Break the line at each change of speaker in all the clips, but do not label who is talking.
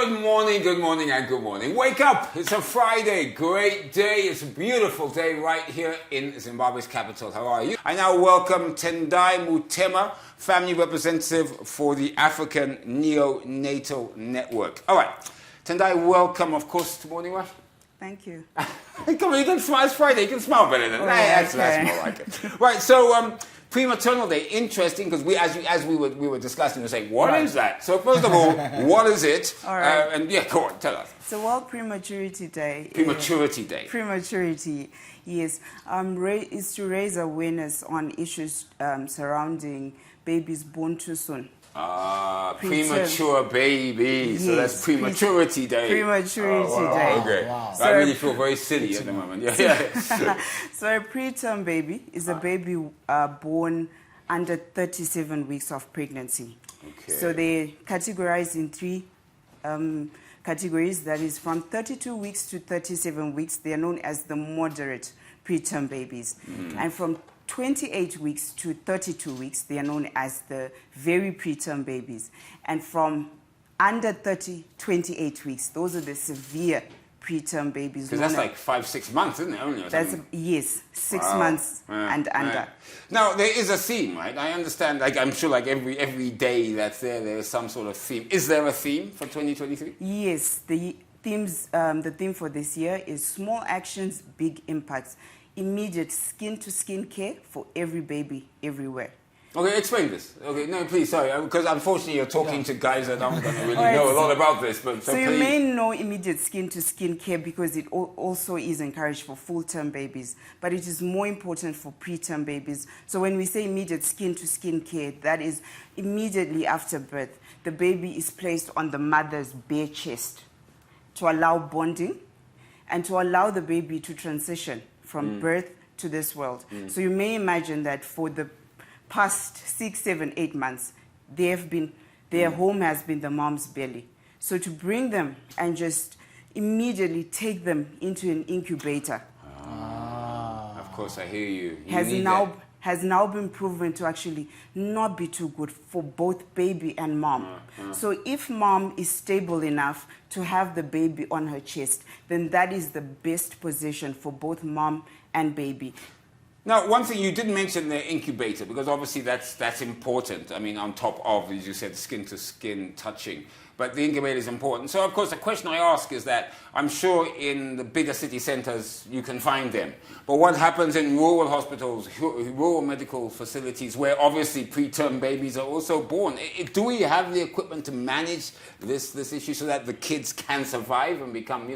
Good morning, and good morning. Wake up! It's a Friday. Great day. It's a beautiful day right here in Zimbabwe's capital. How are you? I now welcome Tendai Mutema, family representative for the African Neonatal Network. All right. Tendai, welcome, of course, to Morning Rush.
Thank you.
Come on, you can smile. It's Friday. You can smile better than that. That's more like it. Right, so Prematernal Day, interesting, because as we were discussing, we were saying, what is that? So first of all, what is it?
All right.
And go on, tell us.
So World Prematurity Day.
Prematurity,
yes, is to raise awareness on issues surrounding babies born too soon.
Premature baby. Yes, so that's Prematurity Day.
Prematurity Day.
Okay.
Wow.
So I really feel very silly at the moment. Yeah.
So a preterm baby is a baby born under 37 weeks of pregnancy.
Okay.
So they categorize in three categories. That is from 32 weeks to 37 weeks. They are known as the moderate preterm babies. And from 28 weeks to 32 weeks, they are known as the very preterm babies. And from under 28 weeks, those are the severe preterm babies.
Because that's like 5-6 months, isn't it? Only,
yes, 6 months and under.
Right. Now, there is a theme, right? I understand, I'm sure every day that's there is some sort of theme. Is there a theme for 2023?
Yes, the theme for this year is small actions, big impacts. Immediate skin-to-skin care for every baby everywhere.
Okay, explain this. Okay, no, please, sorry, because unfortunately you're talking to guys that aren't going to really know a lot about this. But
so you may know immediate skin-to-skin care because it also is encouraged for full-term babies, but it is more important for preterm babies. So when we say immediate skin-to-skin care, that is immediately after birth. The baby is placed on the mother's bare chest to allow bonding and to allow the baby to transition from birth to this world. So you may imagine that for the past 6, 7, 8 months, their home has been the mom's belly. So to bring them and just immediately take them into an incubator.
Of course, I hear you.
Has now been proven to actually not be too good for both baby and mom. So if mom is stable enough to have the baby on her chest, then that is the best position for both mom and baby.
Now, one thing you did mention the incubator, because obviously that's important. I mean, on top of, as you said, skin-to-skin touching. But the incubator is important. So, of course, the question I ask is that I'm sure in the bigger city centers you can find them. But what happens in rural hospitals, rural medical facilities where obviously preterm babies are also born? Do we have the equipment to manage this issue so that the kids can survive and become,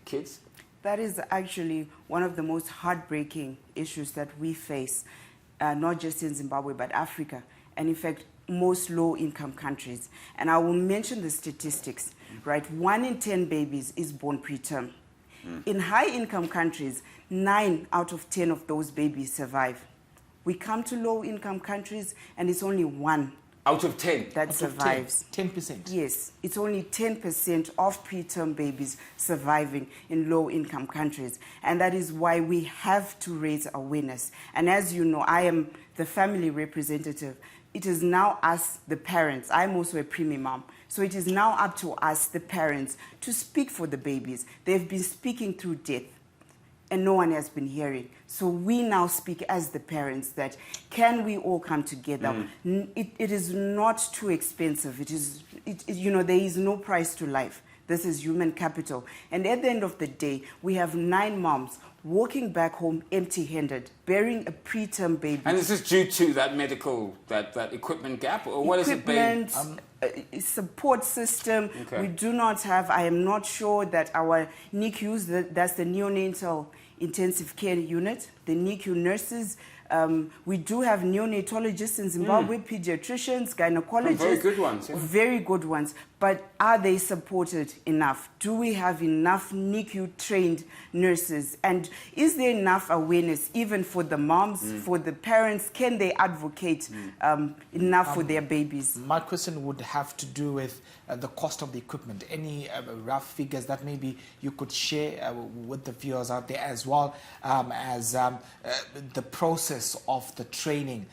kids?
That is actually one of the most heartbreaking issues that we face, not just in Zimbabwe, but Africa. And in fact, most low-income countries. And I will mention the statistics, right? 1 in 10 babies is born preterm. In high-income countries, 9 out of 10 of those babies survive. We come to low-income countries, and it's only 1
out of 10
that survives.
10%.
Yes, it's only 10% of preterm babies surviving in low-income countries. And that is why we have to raise awareness. And as you know, I am the family representative. It is now us, the parents. I'm also a preemie mom. So it is now up to us, the parents, to speak for the babies. They've been speaking through death, and no one has been hearing. So we now speak as the parents that can we all come together? It is not too expensive. There is no price to life. This is human capital. And at the end of the day, we have 9 moms walking back home empty-handed, bearing a preterm baby.
And is this due to that that equipment gap? Or what is it based?
Support system.
Okay.
We do not have, I am not sure that our NICUs, that's the neonatal intensive care unit, the NICU nurses, we do have neonatologists in Zimbabwe, pediatricians, gynecologists.
Very good ones. Yeah.
Very good ones. But are they supported enough? Do we have enough NICU-trained nurses? And is there enough awareness even for the moms, for the parents? Can they advocate enough for their babies?
My question would have to do with the cost of the equipment. Any rough figures that maybe you could share with the viewers out there, as well as the process status of the training?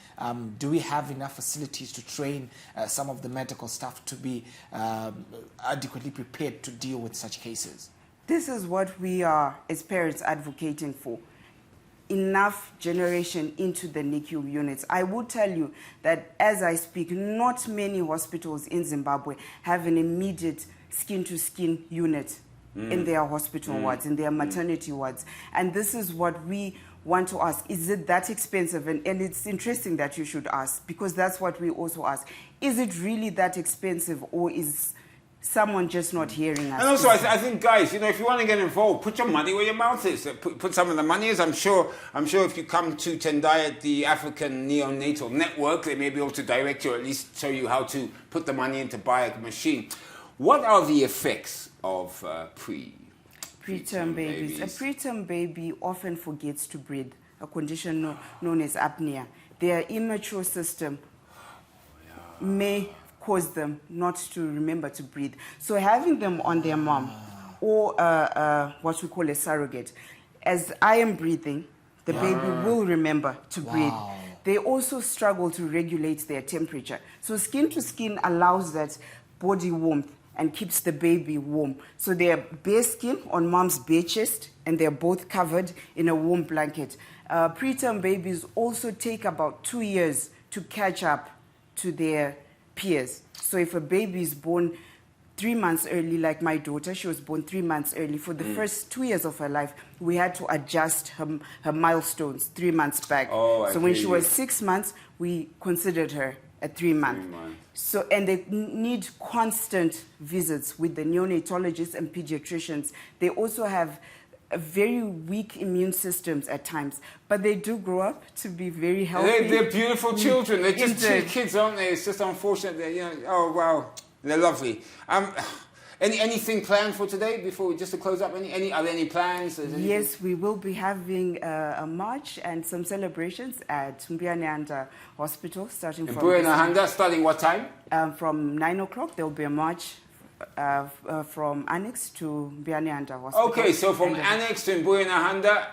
Do we have enough facilities to train some of the medical staff to be adequately prepared to deal with such cases?
This is what we are, as parents, advocating for. Enough generation into the NICU units. I would tell you that as I speak, not many hospitals in Zimbabwe have an immediate skin-to-skin unit in their hospital wards, in their maternity wards. And this is what we want to ask. Is it that expensive? And it's interesting that you should ask, because that's what we also ask. Is it really that expensive, or is someone just not hearing us?
And also, I think, guys, you know, if you want to get involved, put your money where your mouth is. Put some of the money is. I'm sure if you come to Tendai at the African Neonatal Network, they may be able to direct you, or at least show you how to put the money in to buy a machine. What are the effects of preterm babies?
A preterm baby often forgets to breathe, a condition known as apnea. Their immature system may cause them not to remember to breathe. So having them on their mom, or what we call a surrogate, as I am breathing, the baby will remember to breathe. They also struggle to regulate their temperature. So skin to skin allows that body warmth and keeps the baby warm. So they're bare skin on mom's bare chest, and they're both covered in a warm blanket. Preterm babies also take about 2 years to catch up to their peers. So if a baby is born 3 months early, like my daughter, she was born 3 months early. For the first 2 years of her life, we had to adjust her milestones 3 months back. So when she was 6 months, we considered her at 3 months. So, and they need constant visits with the neonatologists and pediatricians. They also have a very weak immune systems at times, but they do grow up to be very healthy.
They're beautiful children. They're just two kids, aren't they? It's just unfortunate that, you know, oh wow, they're lovely. Anything planned for today before just to close up? Are there any plans?
Yes, we will be having a march and some celebrations at Mbuyananda Hospital starting from
Mbuyananda, starting what time?
From 9 o'clock. There will be a march from Annex to Mbuyananda Hospital.
Okay, so from Annex to Mbuyananda,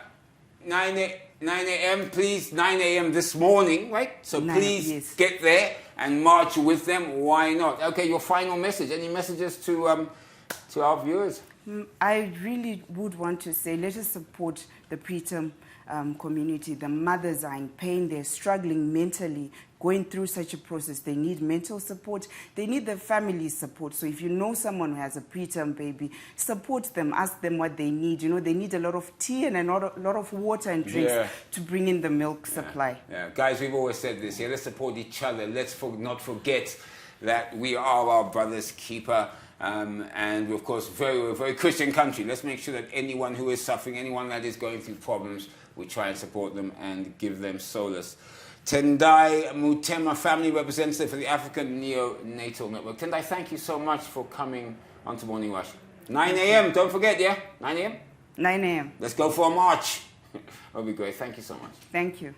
9 a.m. Please, 9 a.m. this morning, right? So please get there and march with them. Why not? Okay, your final message. Any messages to our viewers?
I really would want to say, let us support the preterm community. The mothers are in pain. They're struggling mentally, going through such a process. They need mental support. They need the family support. So if you know someone who has a preterm baby, support them. Ask them what they need. You know, they need a lot of tea and a lot of water and drinks to bring in the milk supply.
Yeah, guys, we've always said this here. Let's support each other. Let's not forget that we are our brother's keeper. And we're, of course, we're a very Christian country. Let's make sure that anyone who is suffering, anyone that is going through problems, we try and support them and give them solace. Tendai Mutema, family representative for the African Neonatal Network. Tendai, thank you so much for coming onto Morning Rush. 9 a.m., don't forget, yeah? 9 a.m.?
9 a.m.
Let's go for a march. That'll be great. Thank you so much.
Thank you.